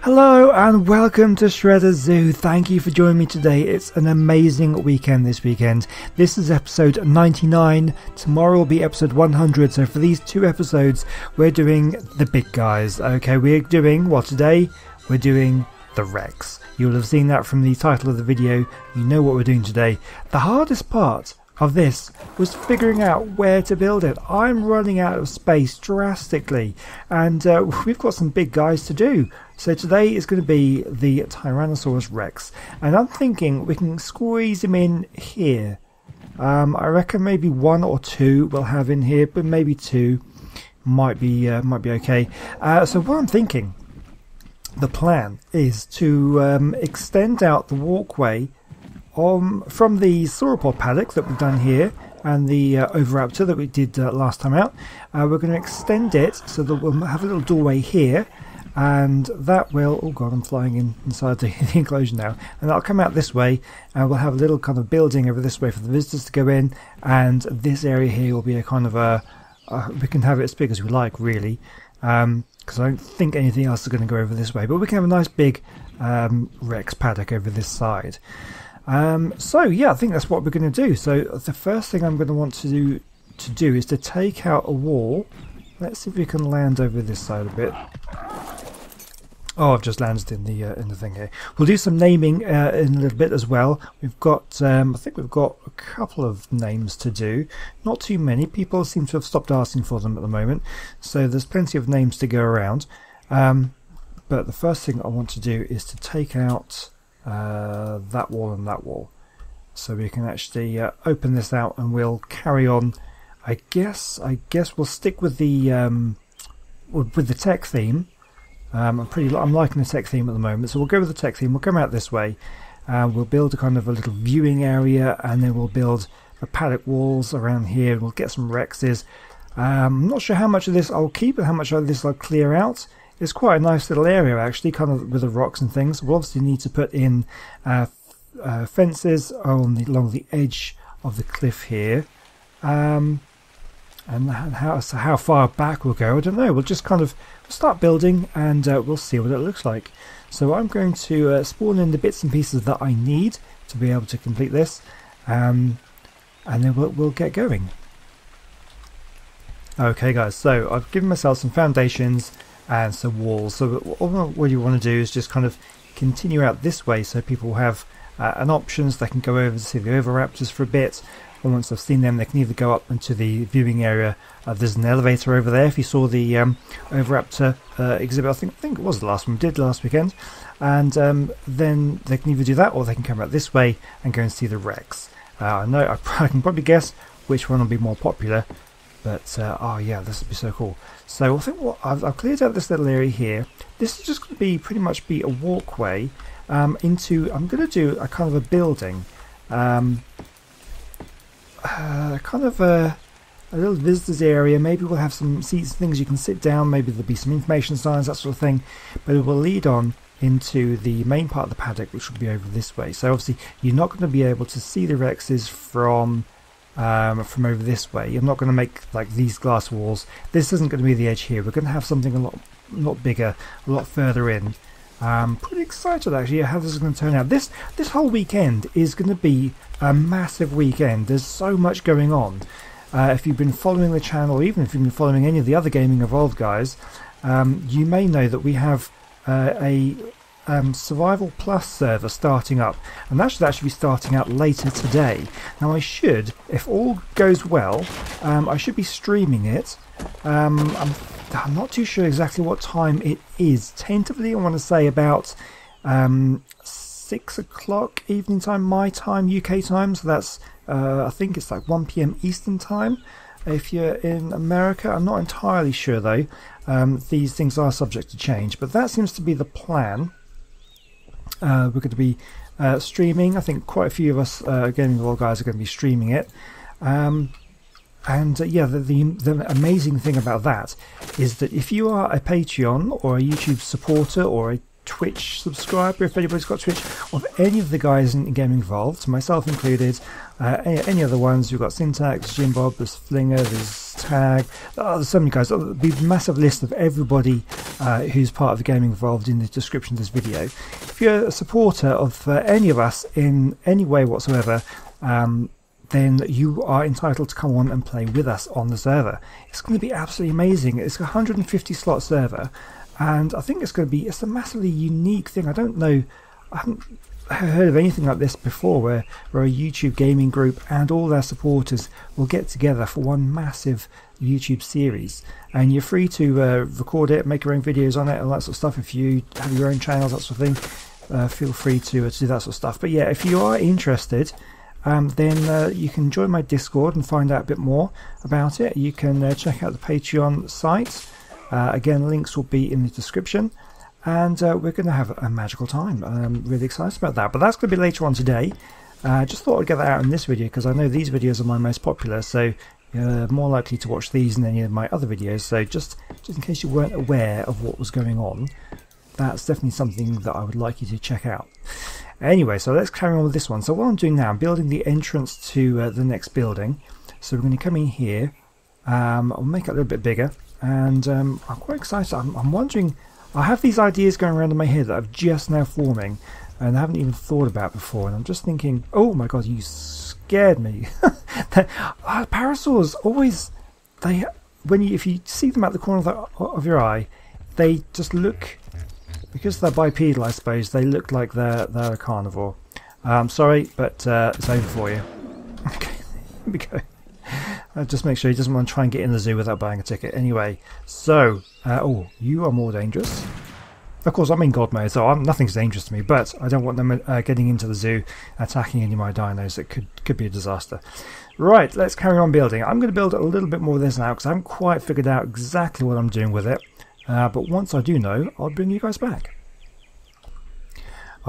Hello and welcome to Shredder Zoo. Thank you for joining me today. It's an amazing weekend this weekend. This is episode 99. Tomorrow will be episode 100. So for these two episodes, we're doing the big guys. Okay, we're doing, well, today we're doing the Rex. You'll have seen that from the title of the video. You know what we're doing today. The hardest part of this was figuring out where to build it. I'm running out of space drastically, and we've got some big guys to do. So today is going to be the Tyrannosaurus Rex, and I'm thinking we can squeeze him in here. I reckon maybe one or two we'll have in here, but maybe two might be okay. So what I'm thinking, the plan is to extend out the walkway from the sauropod paddock that we've done here and the Oviraptor that we did last time out. We're going to extend it so that we'll have a little doorway here, and that will, oh god, I'm flying inside the enclosure now, and that'll come out this way, and we'll have a little kind of building over this way for the visitors to go in, and this area here will be a kind of we can have it as big as we like, really, because I don't think anything else is going to go over this way, but we can have a nice big Rex paddock over this side. So yeah, I think that's what we're going to do. So the first thing I'm going to want to do is to take out a wall. Let's see if we can land over this side a bit. Oh, I've just landed in the thing here. We'll do some naming in a little bit as well. We've got, I think we've got a couple of names to do. Not too many. People seem to have stopped asking for them at the moment, so there's plenty of names to go around. But the first thing I want to do is to take out that wall and that wall, so we can actually open this out, and we'll carry on. I guess we'll stick with the tech theme. I'm liking the tech theme at the moment, so we'll go with the tech theme. We'll come out this way, we'll build a kind of a little viewing area, and then we'll build the paddock walls around here, and we'll get some Rexes. I'm not sure how much of this I'll keep and how much of this I'll clear out. It's quite a nice little area actually, kind of with the rocks and things. We'll obviously need to put in fences along the edge of the cliff here, and how far back we'll go, I don't know. We'll just kind of start building, and we'll see what it looks like. So I'm going to spawn in the bits and pieces that I need to be able to complete this, and then we'll get going. Okay guys, so I've given myself some foundations and some walls. So what you want to do is just kind of continue out this way, so people have an options. They can go over to see the Oviraptors for a bit, and once they've seen them, they can either go up into the viewing area. There's an elevator over there if you saw the Oviraptor exhibit. I think it was the last one we did last weekend, and then they can either do that, or they can come out this way and go and see the Rex. I know I can probably guess which one will be more popular, but oh yeah, this would be so cool. So I think I've cleared out this little area here. This is just going to be pretty much a walkway into. I'm going to do a kind of a building, kind of a little visitors area. Maybe we'll have some seats and things you can sit down. Maybe there'll be some information signs, that sort of thing. But it will lead on into the main part of the paddock, which will be over this way. So obviously you're not going to be able to see the Rexes from over this way. I'm not going to make like these glass walls. This isn't going to be the edge here. We're going to have something a lot bigger, a lot further in. Pretty excited actually how this is going to turn out. This whole weekend is going to be a massive weekend. There's so much going on. If you've been following the channel, even if you've been following any of the other Gaming Evolved guys, you may know that we have a Survival Plus server starting up, and that should actually be starting out later today. Now I should, if all goes well, I should be streaming it. I'm not too sure exactly what time it is. Tentatively I want to say about 6 o'clock evening time, my time, UK time, so that's I think it's like 1 PM Eastern time if you're in America. I'm not entirely sure though. These things are subject to change, but that seems to be the plan. We're going to be streaming. I think quite a few of us Gaming World guys are going to be streaming it. And yeah, the amazing thing about that is that if you are a Patreon or a YouTube supporter or a Twitch subscriber, if anybody's got Twitch, of any of the guys in Gaming Evolved, myself included, any other ones, you've got Syntax, Jim Bob, there's Flinger, there's tag. There's so many guys. There'll be a massive list of everybody who's part of the gaming involved in the description of this video. If you're a supporter of any of us in any way whatsoever, then you are entitled to come on and play with us on the server. It's going to be absolutely amazing. It's a 150 slot server, and I think it's a massively unique thing. I don't know, I haven't heard of anything like this before, where a YouTube gaming group and all their supporters will get together for one massive YouTube series, and you're free to record it, make your own videos on it, all that sort of stuff. If you have your own channels, that sort of thing, feel free to do that sort of stuff. But yeah, if you are interested, then you can join my Discord and find out a bit more about it. You can check out the Patreon site. Again, links will be in the description. And we're going to have a magical time. I'm really excited about that. But that's going to be later on today. Just thought I'd get that out in this video, because I know these videos are my most popular. So you're more likely to watch these than any of my other videos. So just in case you weren't aware of what was going on, that's definitely something that I would like you to check out. Anyway, so let's carry on with this one. So what I'm doing now, I'm building the entrance to the next building. So we're going to come in here. I'll make it a little bit bigger. And I'm quite excited. I'm wondering, I have these ideas going around in my head that I'm just now forming and I haven't even thought about before. And I'm just thinking, oh my god, you scared me. Parasaurs always, if you see them at the corner of your eye, they just look, because they're bipedal, I suppose, they look like they're a carnivore. Sorry, but it's over for you. Okay, here we go. Just make sure he doesn't want to try and get in the zoo without buying a ticket. Anyway, so, oh, you are more dangerous. Of course, I'm in God mode, so nothing's dangerous to me, but I don't want them getting into the zoo, attacking any of my dinos. It could be a disaster. Right, let's carry on building. I'm going to build a little bit more of this now, because I haven't quite figured out exactly what I'm doing with it. But once I do know, I'll bring you guys back.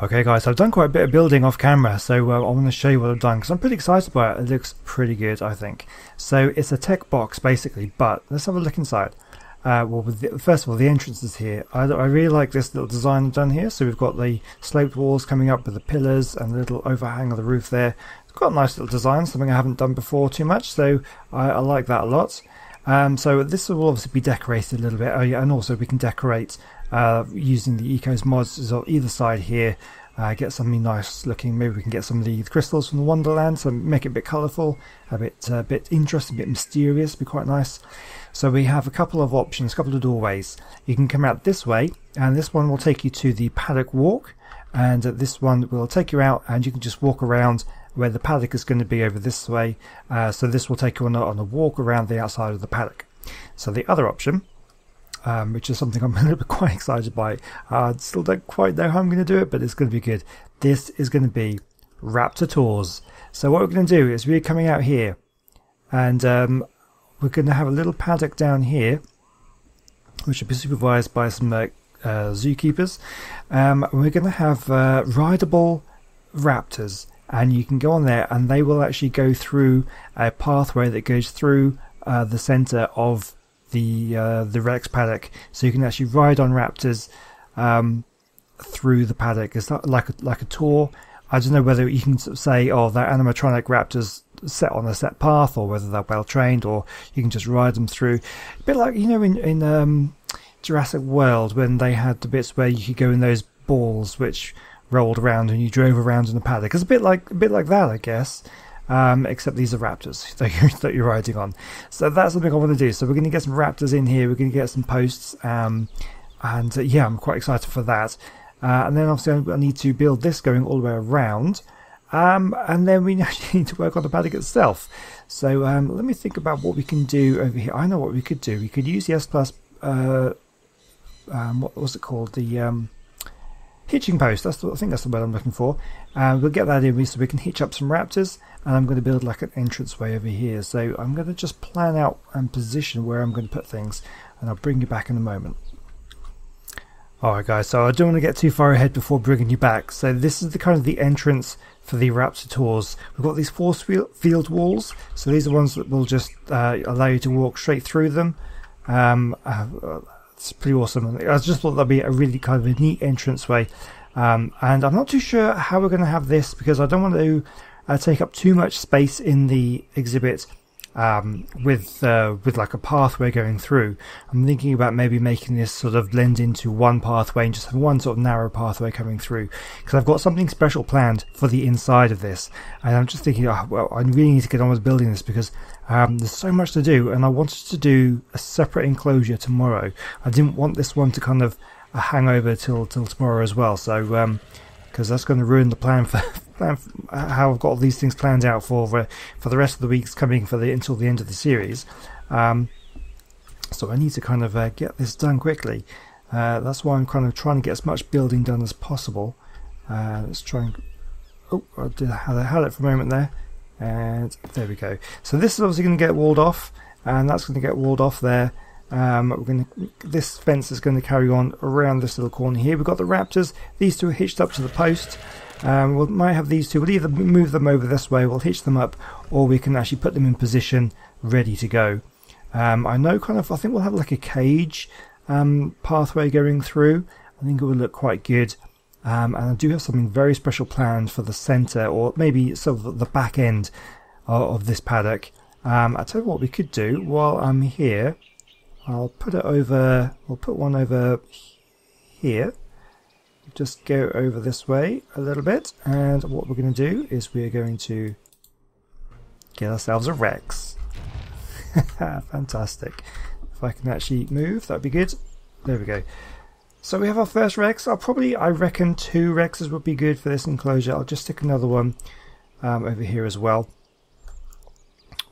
Okay guys, I've done quite a bit of building off camera, so I want to show you what I've done, because I'm pretty excited about it. It looks pretty good, I think. So it's a tech box basically, but let's have a look inside. Well, first of all, the entrance is here. I really like this little design I've done here. So we've got the sloped walls coming up with the pillars and the little overhang of the roof there. It's got a nice little design, something I haven't done before too much, so I like that a lot. So this will obviously be decorated a little bit. Oh yeah, and also we can decorate using the Ecos mods on either side here. Get something nice looking. Maybe we can get some of the crystals from the Wonderland, so make it a bit colourful, a bit interesting, a bit mysterious. Be quite nice. So we have a couple of options, a couple of doorways. You can come out this way, and this one will take you to the Paddock Walk, and this one will take you out, and you can just walk around where the paddock is going to be over this way. So this will take you on a walk around the outside of the paddock. So the other option, which is something I'm a little bit quite excited by. I still don't quite know how I'm going to do it, but it's going to be good. This is going to be Raptor Tours. So what we're going to do is we're coming out here, and we're going to have a little paddock down here, which will be supervised by some zookeepers. We're going to have rideable raptors, and you can go on there, and they will actually go through a pathway that goes through the centre of the Rex paddock, so you can actually ride on raptors through the paddock. It's not like a tour. I don't know whether you can sort of say, oh, they're animatronic raptors set on a set path, or whether they're well trained, or you can just ride them through. A bit like, you know, in Jurassic World, when they had the bits where you could go in those balls which rolled around and you drove around in the paddock. It's a bit like that, I guess. Except these are raptors that you're riding on. So that's something I want to do. So we're going to get some raptors in here. We're going to get some posts, and yeah, I'm quite excited for that. And then obviously I need to build this going all the way around, and then we actually need to work on the paddock itself. So let me think about what we can do over here. I know what we could do. We could use the S Plus. What was it called? The hitching post. I think that's the word I'm looking for. We'll get that in so we can hitch up some raptors, and I'm going to build like an entranceway over here. So I'm going to just plan out and position where I'm going to put things, and I'll bring you back in a moment. Alright guys, so I don't want to get too far ahead before bringing you back. So this is the kind of the entrance for the Raptor Tours. We've got these force field walls, so these are ones that will just allow you to walk straight through them. It's pretty awesome. I just thought that'd be a really kind of a neat entranceway. And I'm not too sure how we're going to have this, because I don't want to take up too much space in the exhibit with like a pathway going through. I'm thinking about maybe making this sort of blend into one pathway and just have one sort of narrow pathway coming through, because I've got something special planned for the inside of this, and I'm just thinking, oh, well, I really need to get on with building this because there's so much to do, and I wanted to do a separate enclosure tomorrow. I didn't want this one to kind of hang over till tomorrow as well, so because that's going to ruin the plan for how I've got all these things planned out for the rest of the weeks coming until the end of the series. So I need to kind of get this done quickly. That's why I'm kind of trying to get as much building done as possible. Let's try and... Oh, I had it for a moment there. And there we go. So this is obviously going to get walled off, and that's going to get walled off there. This fence is going to carry on around this little corner here. We've got the raptors. These two are hitched up to the post. We might have these two. We'll either move them over this way, we'll hitch them up, or we can actually put them in position ready to go. I know I think we'll have like a cage pathway going through. I think it would look quite good. And I do have something very special planned for the centre, or maybe sort of the back end of this paddock. I'll tell you what we could do while I'm here. I'll put it over, we'll put one over here. Just go over this way a little bit, and what we're going to do is we're going to get ourselves a Rex. Fantastic. If I can actually move, that'd be good. There we go. So we have our first Rex. I reckon 2 Rexes would be good for this enclosure. I'll just stick another one over here as well.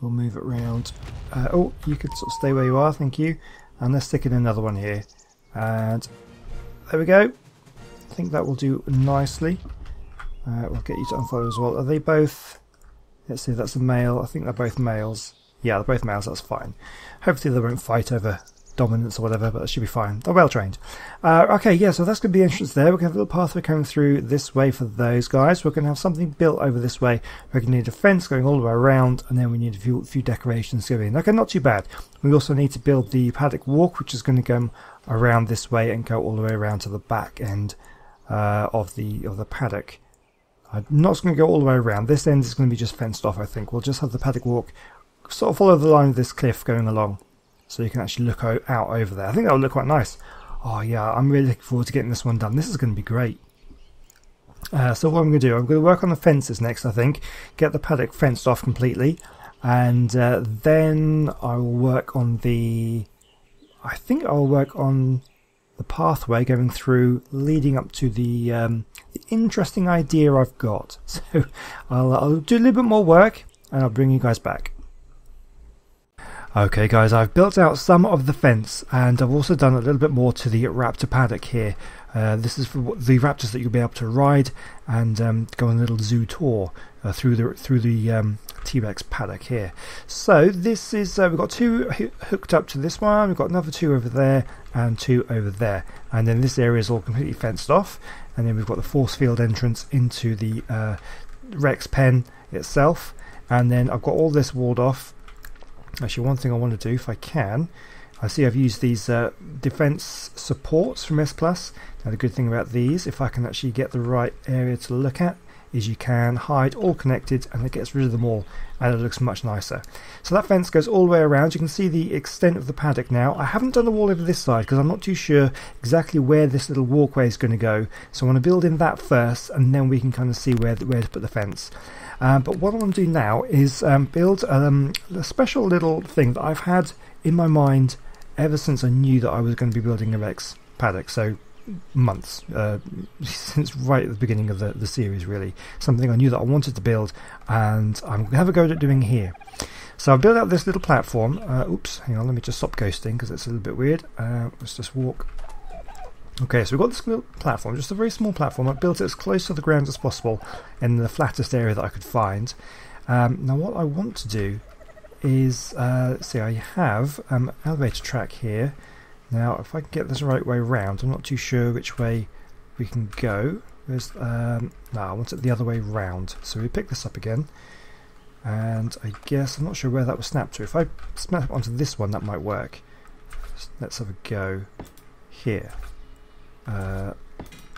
We'll move it around. Oh, you could sort of stay where you are, thank you. And let's stick in another one here. And there we go. I think that will do nicely. We'll get you to unfollow as well. Are they both... Let's see if that's a male. I think they're both males. Yeah, they're both males, that's fine. Hopefully they won't fight over dominance or whatever, but that should be fine. They're well trained. Okay, yeah, so that's going to be the entrance there. We're going to have a little pathway coming through this way for those guys. We're going to have something built over this way. We're going to need a fence going all the way around, and then we need a few decorations going in. Okay, not too bad. We also need to build the Paddock Walk, which is going to go around this way and go all the way around to the back end of the paddock. I'm not going to go all the way around. This end is going to be just fenced off, I think. We'll just have the Paddock Walk sort of follow the line of this cliff going along, so you can actually look out over there. I think that will look quite nice. Oh yeah, I'm really looking forward to getting this one done. This is going to be great. So what I'm going to do, I'm going to work on the fences next, I think. Get the paddock fenced off completely. And then I will work on I think I'll work on the pathway going through, leading up to the interesting idea I've got. So I'll do a little bit more work, and I'll bring you guys back. Okay guys, I've built out some of the fence, and I've also done a little bit more to the raptor paddock here. This is for the raptors that you'll be able to ride and go on a little zoo tour through the T-Rex paddock here. So this is, we've got 2 hooked up to this one, we've got another 2 over there and 2 over there, and then this area is all completely fenced off, and then we've got the force field entrance into the Rex pen itself, and then I've got all this walled off. Actually, one thing I want to do, if I can, I see I've used these defense supports from S+. Now the good thing about these, if I can actually get the right area to look at, is you can hide all connected, and it gets rid of them all, and it looks much nicer. So that fence goes all the way around. You can see the extent of the paddock now. I haven't done the wall over this side because I'm not too sure exactly where this little walkway is going to go, so I want to build in that first, and then we can kind of see where to put the fence. But what I want to do now is build a special little thing that I've had in my mind ever since I knew that I was going to be building a Rex paddock, so months, since right at the beginning of the series really. Something I knew that I wanted to build, and I'm going to have a go at doing here. So I've built out this little platform. Oops, hang on, let me just stop ghosting because it's a little bit weird. Let's just walk. Okay, so we've got this little platform, just a very small platform. I've built it as close to the ground as possible in the flattest area that I could find. Now what I want to do is, see, I have an elevator track here. Now if I can get this the right way round, I'm not too sure which way we can go. No, I want it the other way round. So we pick this up again, and I guess I'm not sure where that was snapped to. If I snap onto this one, that might work. Let's have a go here.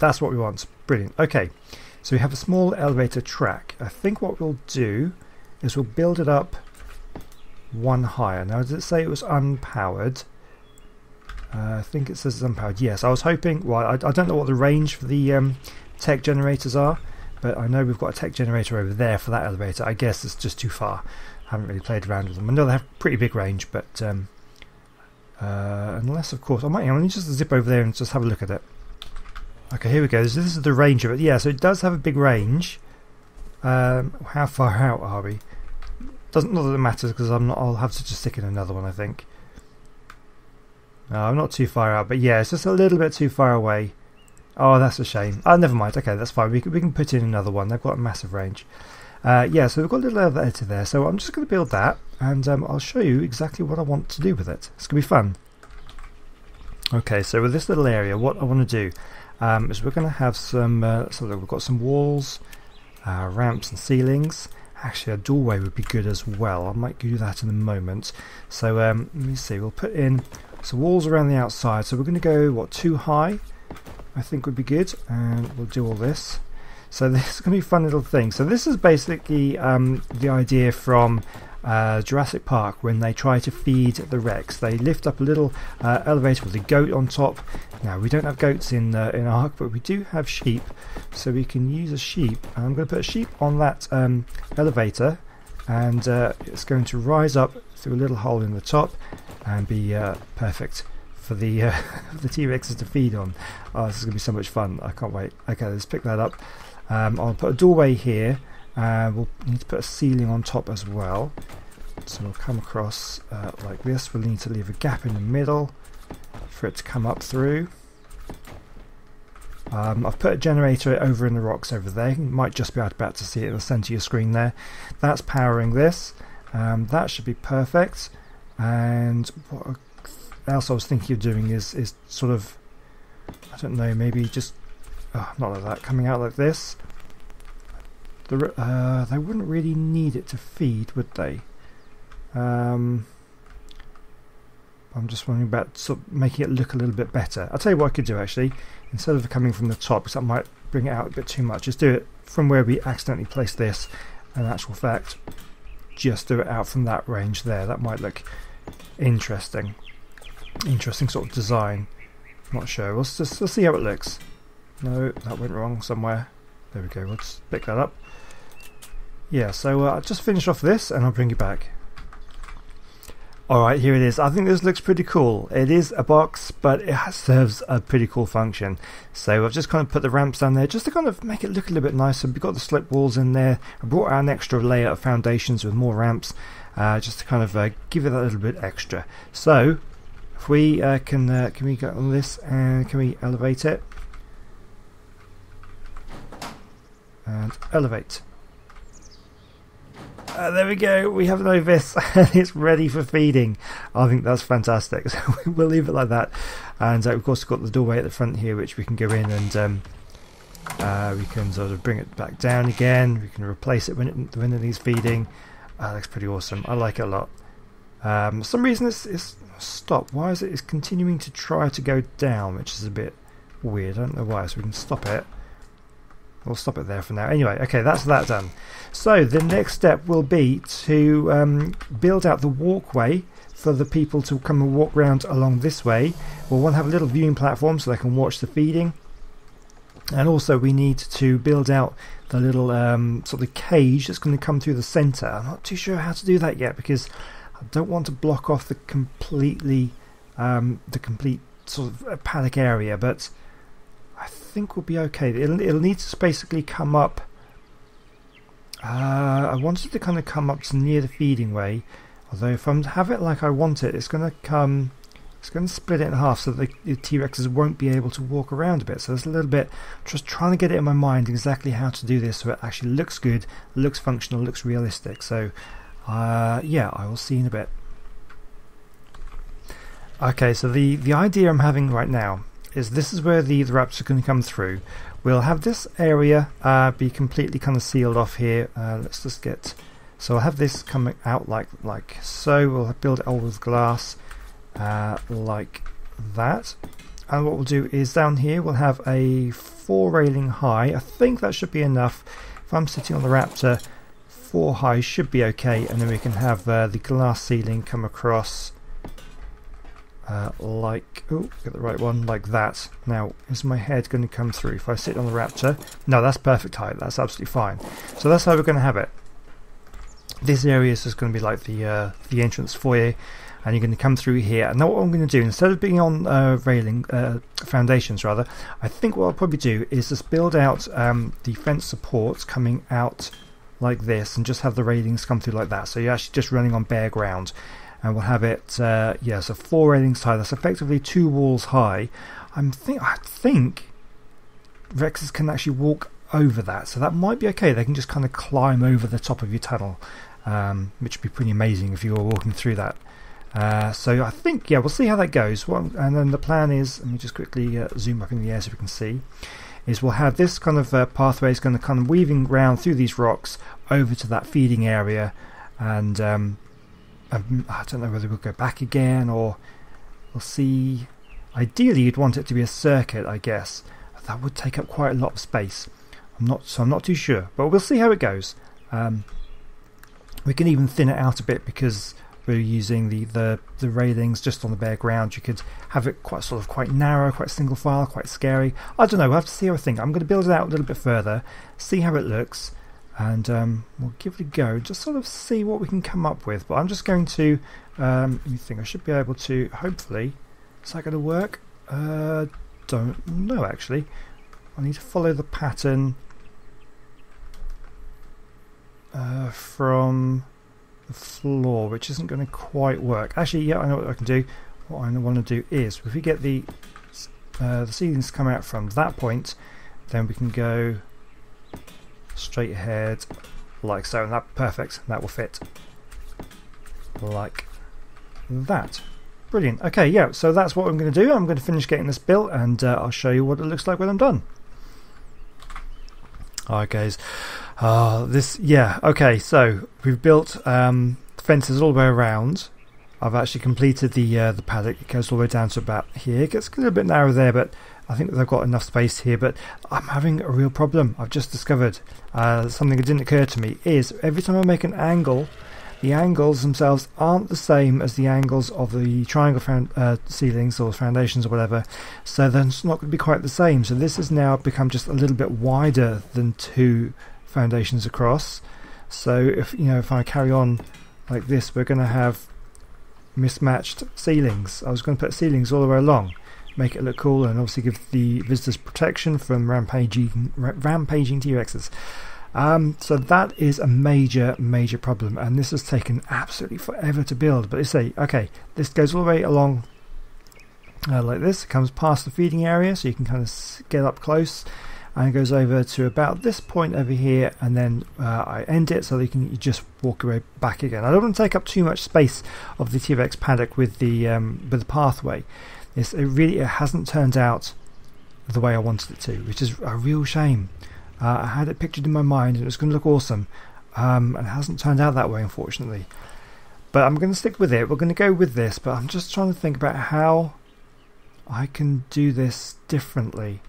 That's what we want. Brilliant. Okay, so we have a small elevator track. I think what we'll do is we'll build it up one higher. Now, does it say it was unpowered? I think it says it's unpowered. Yes, I was hoping. Well, I don't know what the range for the tech generators are, but I know we've got a tech generator over there for that elevator. I guess it's just too far. I haven't really played around with them. I know they have pretty big range, but unless, of course, let me just zip over there and just have a look at it. Okay, here we go. This is the range of it. Yeah, so it does have a big range. How far out are we? Not that it matters, because I'll have to just stick in another one, I think. No, I'm not too far out, but yeah, it's just a little bit too far away. Oh, that's a shame. Oh, never mind. Okay, that's fine. We can put in another one. They've got a massive range. Yeah, so we've got a little elevator there. So I'm just going to build that, and I'll show you exactly what I want to do with it. It's going to be fun. Okay, so with this little area, what I want to do is we're going to have some. So we've got some walls, ramps, and ceilings. Actually, a doorway would be good as well. I might do that in a moment. So let me see. We'll put in some walls around the outside. So we're going to go, what, 2 high? I think would be good. And we'll do all this. So this is going to be a fun little thing. So this is basically the idea from Jurassic Park when they try to feed the Rex. They lift up a little elevator with a goat on top. Now, we don't have goats in Ark, but we do have sheep. So we can use a sheep. And I'm going to put a sheep on that elevator. And it's going to rise up through a little hole in the top and be perfect for the T-Rexes to feed on. Oh, this is going to be so much fun. I can't wait. Okay, let's pick that up. I'll put a doorway here. We'll need to put a ceiling on top as well. So we'll come across like this. We'll need to leave a gap in the middle for it to come up through. I've put a generator over in the rocks over there. You might just be about to see it in the centre of your screen there. That's powering this. That should be perfect. And what else I was thinking of doing is sort of, I don't know, maybe just not like that, coming out like this. They wouldn't really need it to feed, would they? I'm just wondering about sort of making it look a little bit better. I'll tell you what I could do actually. Instead of coming from the top, because that might bring it out a bit too much, just do it from where we accidentally placed this. In actual fact, just do it out from that range there. That might look interesting. Interesting sort of design. I'm not sure. Let's see how it looks. No, that went wrong somewhere. There we go. We'll just pick that up. Yeah, so I'll just finish off this and I'll bring you back. Alright, here it is. I think this looks pretty cool. It is a box, but it serves a pretty cool function. So I've just kind of put the ramps down there just to kind of make it look a little bit nicer. We've got the slip walls in there. I brought out an extra layer of foundations with more ramps just to kind of give it a little bit extra. So if we can we go on this and can we elevate it? And elevate. There we go, we have an ovis and it's ready for feeding. I think that's fantastic, so we'll leave it like that. And of course we've got the doorway at the front here which we can go in and we can sort of bring it back down again. We can replace it when it needs feeding. That looks pretty awesome. I like it a lot. For some reason it's stopped. Why is it? It's continuing to try to go down, which is a bit weird. I don't know why, so we can stop it. We'll stop it there for now. Anyway, okay, that's that done. So the next step will be to build out the walkway for the people to come and walk around along this way. We'll want to have a little viewing platform so they can watch the feeding. And also we need to build out the little sort of cage that's going to come through the centre. I'm not too sure how to do that yet because I don't want to block off the complete sort of paddock area, but I think we'll be okay. It'll need to basically come up. I want it to kind of come up to near the feeding way. Although if I have it like I want it, it's going to come. It's going to split it in half so the T-Rexes won't be able to walk around a bit. So there's a little bit just trying to get it in my mind exactly how to do this so it actually looks good, looks functional, looks realistic. So yeah, I will see you in a bit. Okay, so the idea I'm having right now is this is where the raptors are going to come through. We'll have this area be completely kind of sealed off here. Let's just get, so I'll have this coming out like so. We'll build it all with glass like that, and what we'll do is down here we'll have a 4 railing high. I think that should be enough. If I'm sitting on the raptor, 4 high should be okay, and then we can have the glass ceiling come across like, oh, get the right one, like that. Now, is my head going to come through if I sit on the raptor? No, that's perfect height, that's absolutely fine. So that's how we're going to have it. This area is just going to be like the entrance foyer, and you're going to come through here. And now what I'm going to do, instead of being on foundations rather, I think what I'll probably do is just build out the fence supports coming out like this, and just have the railings come through like that. So you're actually just running on bare ground. And we'll have it, yeah, so 4 railings high. That's effectively 2 walls high. I think Rexes can actually walk over that, so that might be okay. They can just kind of climb over the top of your tunnel, which would be pretty amazing if you were walking through that. So I think, yeah, we'll see how that goes. And then the plan is, let me just quickly zoom up in the air so we can see, is we'll have this kind of pathway is going to kind of weaving round through these rocks over to that feeding area, and I don't know whether we'll go back again, or we'll see. Ideally you'd want it to be a circuit, I guess. That would take up quite a lot of space. I'm not too sure, but we'll see how it goes. We can even thin it out a bit because we're using the railings just on the bare ground. You could have it quite narrow, quite single file, quite scary. I don't know, we'll have to see how I think. I'm going to build it out a little bit further, see how it looks, and we'll give it a go, just sort of see what we can come up with. But I'm just going to let me think. I should be able to, hopefully. Is that going to work? Don't know actually. I need to follow the pattern from the floor, which isn't going to quite work. Actually, yeah, I know what I can do. What I want to do is, if we get the ceilings to come out from that point, then we can go straight ahead like so, and that perfect. That will fit like that. Brilliant. Okay, yeah, so that's what I'm going to do. I'm going to finish getting this built, and I'll show you what it looks like when I'm done. Alright guys, okay, so we've built fences all the way around. I've actually completed the paddock. It goes all the way down to about here. It gets a little bit narrow there, but I think they've got enough space here. But I'm having a real problem. I've just discovered something that didn't occur to me, is every time I make an angle, the angles themselves aren't the same as the angles of the triangle ceilings or foundations or whatever, so then it's not going to be quite the same. So this has now become just a little bit wider than 2 foundations across. So if I carry on like this, we're going to have mismatched ceilings. I was going to put ceilings all the way along, make it look cool, and obviously give the visitors protection from rampaging T-Rexes. So that is a major problem, and this has taken absolutely forever to build. But let's say, okay, this goes all the way along like this. It comes past the feeding area, so you can kind of get up close, and it goes over to about this point over here, and then I end it so that you just walk away back again. I don't want to take up too much space of the T-Rex paddock with the pathway. It hasn't turned out the way I wanted it to, which is a real shame. I had it pictured in my mind and it was going to look awesome, and it hasn't turned out that way, unfortunately. But I'm going to stick with it. We're going to go with this, but I'm just trying to think about how I can do this differently.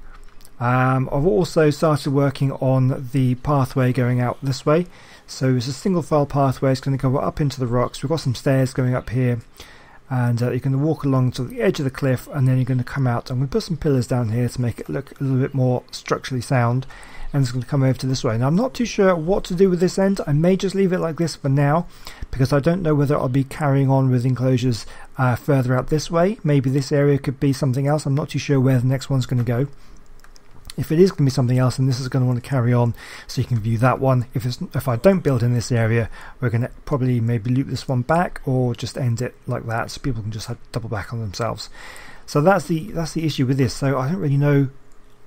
I've also started working on the pathway going out this way. So it's a single file pathway. It's going to go up into the rocks. We've got some stairs going up here, and you're going to walk along to the edge of the cliff, and then you're going to come out. I'm going to put some pillars down here to make it look a little bit more structurally sound, and it's going to come over to this way. Now I'm not too sure what to do with this end. I may just leave it like this for now, because I don't know whether I'll be carrying on with enclosures further out this way. Maybe this area could be something else. I'm not too sure where the next one's going to go. If it is going to be something else, then this is going to want to carry on so you can view that one. If I don't build in this area, we're going to probably maybe loop this one back, or just end it like that so people can just double back on themselves. So that's the issue with this. So I don't really know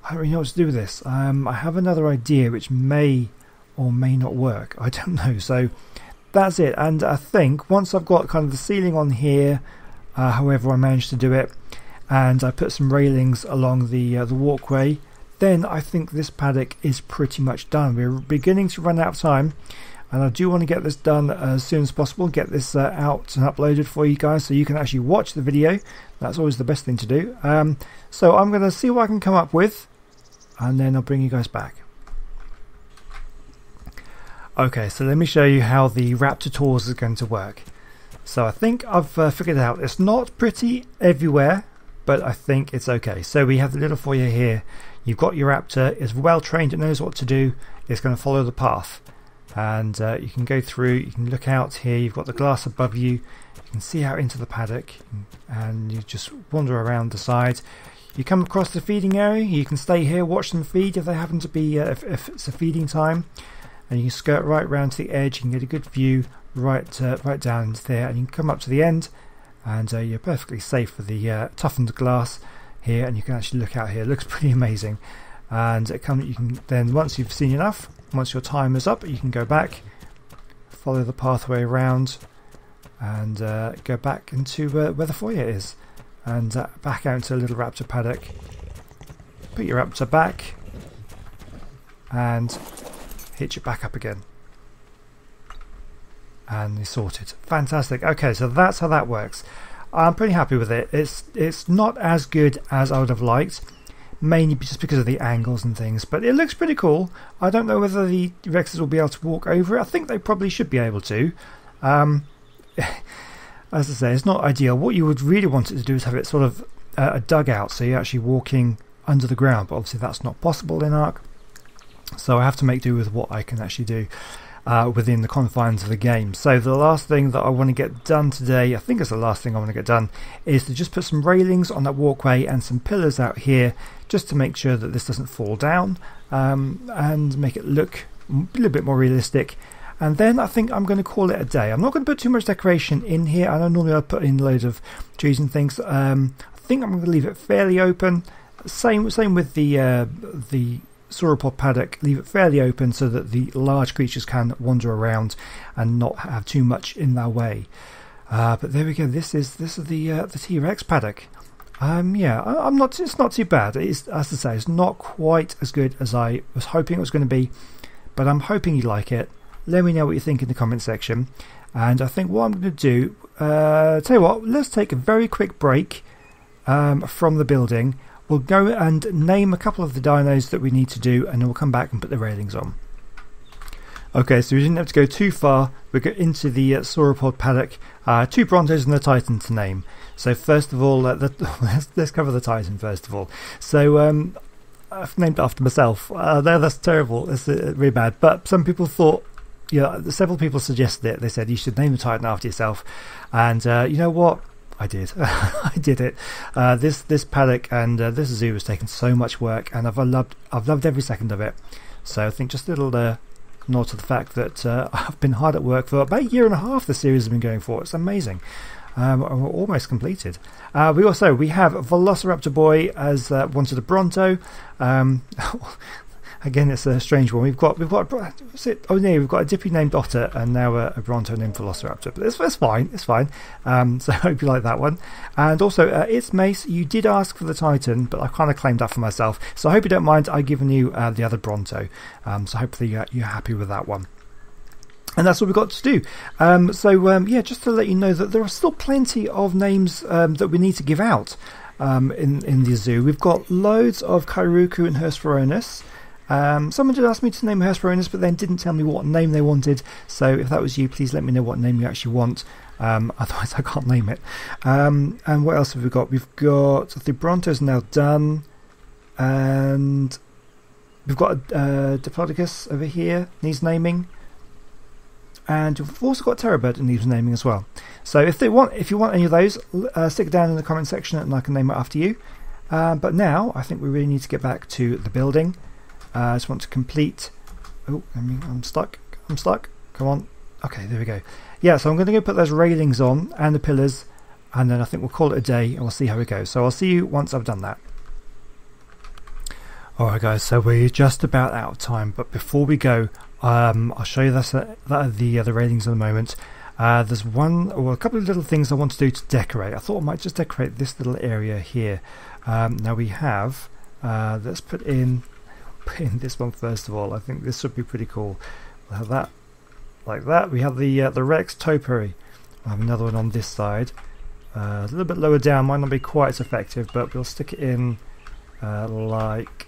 what to do with this. I have another idea which may or may not work. I don't know. So that's it. And I think once I've got kind of the ceiling on here, however I managed to do it, and I put some railings along the walkway, then I think this paddock is pretty much done. We're beginning to run out of time, and I do want to get this done as soon as possible, get this out and uploaded for you guys so you can actually watch the video. That's always the best thing to do. So I'm going to see what I can come up with, and then I'll bring you guys back. Okay, so let me show you how the Raptor Tours is going to work. So I think I've figured it out. It's not pretty everywhere, but I think it's okay. So we have the little foyer here. You've got your Raptor. It's well trained. It knows what to do. It's going to follow the path. And you can go through. You can look out here. You've got the glass above you. You can see out into the paddock. And you just wander around the side. You come across the feeding area. You can stay here, watch them feed if they happen to be, if it's a feeding time. And you can skirt right round to the edge. You can get a good view right down into there. And you can come up to the end. And you're perfectly safe with the toughened glass here. And you can actually look out here. It looks pretty amazing. And you can then, once you've seen enough, once your time is up, you can go back, follow the pathway around, and go back into where the foyer is. And back out into a little raptor paddock. Put your raptor back. And hitch it back up again. And you're sorted. Fantastic. Okay, so that's how that works. I'm pretty happy with it. It's not as good as I would have liked, mainly just because of the angles and things, but it looks pretty cool. I don't know whether the Rexes will be able to walk over it. I think they probably should be able to. As I say, it's not ideal. What you would really want it to do is have it sort of a dugout, so you're actually walking under the ground, but obviously that's not possible in Ark, so I have to make do with what I can actually do within the confines of the game. So the last thing that I want to get done today, I think it's the last thing I want to get done, is to just put some railings on that walkway and some pillars out here, just to make sure that this doesn't fall down, and make it look a little bit more realistic. And then I think I'm going to call it a day. I'm not going to put too much decoration in here. I know normally I put in loads of trees and things. I think I'm going to leave it fairly open. Same with the sauropod paddock. Leave it fairly open so that the large creatures can wander around and not have too much in their way. But there we go. This is the T-Rex paddock. Yeah, it's not too bad. It's, as I say, it's not quite as good as I was hoping it was going to be, but I'm hoping you like it. Let me know what you think in the comment section. And I think what I'm going to do, tell you what, let's take a very quick break from the building. We'll go and name a couple of the dinos that we need to do, and then we'll come back and put the railings on. Okay, so we didn't have to go too far. We got into the sauropod paddock. 2 Brontos and the Titan to name. So first of all, let's cover the Titan first of all. So I've named it after myself. No, that's terrible. It's really bad. But some people thought, several people suggested it. They said you should name the Titan after yourself. And you know what? I did. I did it. This paddock and this zoo has taken so much work, and I've loved every second of it. So I think just a little nod to the fact that I've been hard at work for about a year and a half. The series has been going for. It's amazing. We're almost completed. We have Velociraptor Boy as wanted a Bronto. Again, it's a strange one. We've got a Dippy named Otter, and now a Bronto named Velociraptor. But it's fine. It's fine. So I hope you like that one. And also, it's Mace. You did ask for the Titan, but I kind of claimed that for myself. So I hope you don't mind. I've given you the other Bronto. So hopefully you're happy with that one. And that's what we've got to do. Yeah, just to let you know that there are still plenty of names that we need to give out in the zoo. We've got loads of Kairuku and Hesperornis. Someone did ask me to name Hesperornis, but then didn't tell me what name they wanted. So if that was you, please let me know what name you actually want. Otherwise, I can't name it. And what else have we got? We've got the Bronto's now done. And we've got Diplodocus over here, needs naming. And we've also got Terrorbird that needs naming as well. So if you want any of those, stick it down in the comment section and I can name it after you. But now I think we really need to get back to the building. I just want to complete. I'm stuck. Come on. Okay, there we go. Yeah, so I'm going to go put those railings on and the pillars, and then I think we'll call it a day and we'll see how it goes. So I'll see you once I've done that. Alright guys, so we're just about out of time, but before we go, I'll show you the railings in a moment. There's a couple of little things I want to do to decorate. I thought I might just decorate this little area here. Now we have, let's put in this one first of all. I think this would be pretty cool. We'll have that like that. We have the Rex topiary. We'll have another one on this side. A little bit lower down, might not be quite as effective, but we'll stick it in like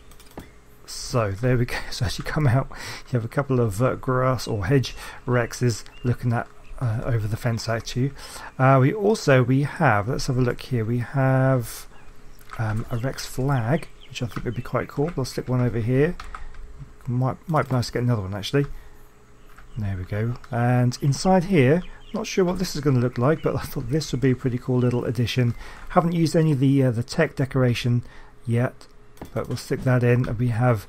so. So there we go. So as you come out, you have a couple of grass or hedge Rexes looking at over the fence at you. We have, let's have a look here, we have a Rex flag, which I think would be quite cool. We'll stick one over here. Might be nice to get another one actually. There we go. And inside here, not sure what this is going to look like, but I thought this would be a pretty cool little addition. Haven't used any of the tech decoration yet, but we'll stick that in, and we have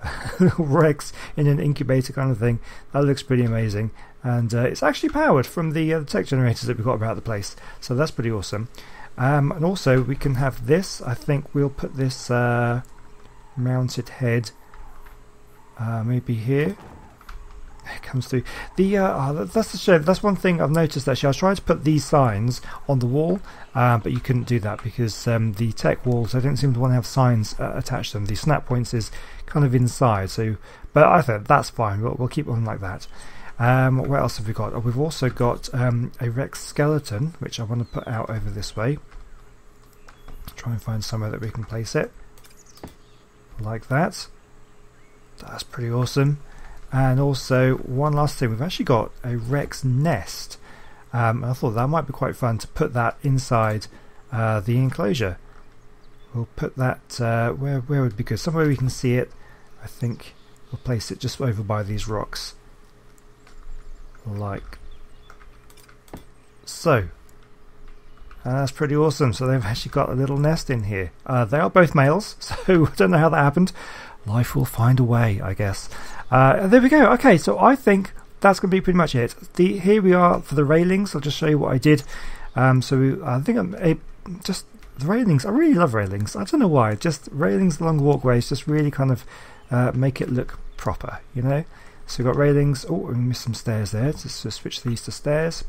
a little Rex in an incubator kind of thing. That looks pretty amazing, and it's actually powered from the tech generators that we've got about the place, so that's pretty awesome. And also we can have this. I think we'll put this mounted head maybe here. It comes through the that's the show. That's one thing I've noticed actually. I was trying to put these signs on the wall, but you couldn't do that because the tech walls, I don't seem to want to have signs attached to them. The snap points is kind of inside, so but I think that's fine. We'll keep on like that. What else have we got? Oh, we've also got a Rex skeleton, which I want to put out over this way. Try and find somewhere that we can place it like that. That's pretty awesome. And also one last thing, we've actually got a Rex nest. I thought that might be quite fun to put that inside the enclosure. We'll put that where would be good? Somewhere we can see it. I think we'll place it just over by these rocks, like so. That's pretty awesome. So they've actually got a little nest in here. They are both males, so I don't know how that happened. Life will find a way, I guess. There we go. Okay, so I think that's going to be pretty much it. Here we are for the railings. I'll just show you what I did. I think just the railings. I really love railings. I don't know why. Just railings along walkways just really kind of make it look proper, you know. So we've got railings. Oh, we missed some stairs there. Just to switch these to stairs.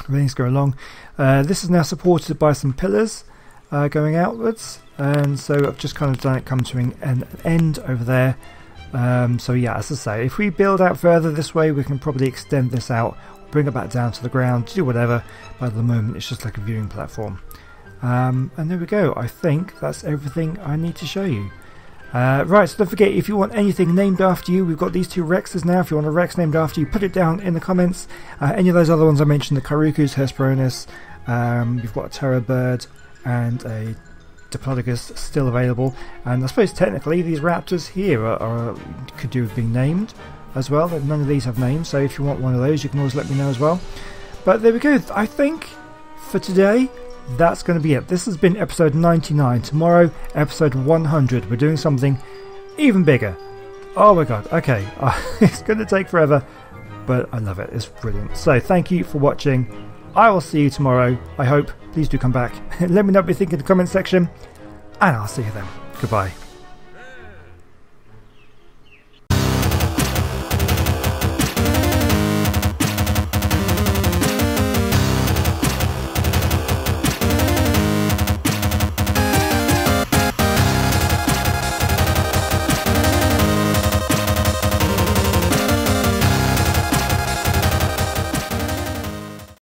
Railings go along. This is now supported by some pillars going outwards, and so I've just kind of done it come to an end over there. So yeah, as I say, if we build out further this way, we can probably extend this out, bring it back down to the ground, do whatever, but at the moment it's just like a viewing platform. And there we go. I think that's everything I need to show you. Right, so don't forget, if you want anything named after you, we've got these two Rexes now. If you want a Rex named after you, put it down in the comments. Any of those other ones I mentioned, the Karukus, Hesperornis, you've got a Terror Bird and a Diplodocus still available, and I suppose technically these raptors here could do with being named as well. None of these have names, so if you want one of those you can always let me know as well. But there we go. I think for today that's going to be it. This has been episode 99. Tomorrow, episode 100. We're doing something even bigger. Oh my god, okay. It's going to take forever, but I love it. It's brilliant. So thank you for watching. I will see you tomorrow, I hope. Please do come back. Let me know what you think in the comment section, and I'll see you then. Goodbye.